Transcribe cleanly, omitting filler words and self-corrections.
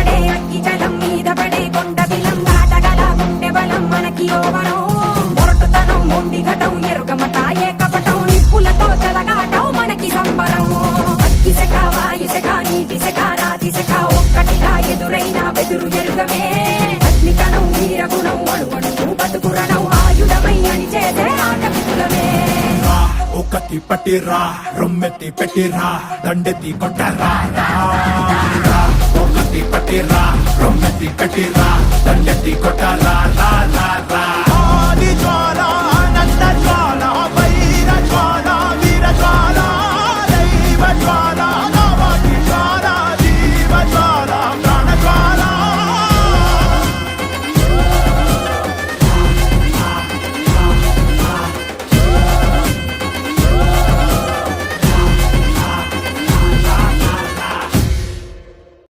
పడే అగ్గి జలం మీద పడే కొండ బిలం దాటగల గుండె బలం మనకి యోవనం మొరటుతనం మొండి ఘటం ఎరుగమట ఏకపటం నిప్పులతో చెలగాటం మనకి సంబరం అగ్గిసెక వాయుసెక నీటిసెక రాతిసెక ఒక్కటిగా ఎదురైన బెదురు ఎరుగమే అగ్నికణం వీరగుణం అణువణువు బతుకురణం ఆయుధమై అని చేసే ఆటవికులమే ఒకటి పట్టిరా రొమ్మెత్తి పెట్టిరా దండెత్తి కొట్టరా ఒకటి పట్టిరా రొమ్మెత్తి పెట్టిరా దండెత్తి కొట్టరా రా రా రా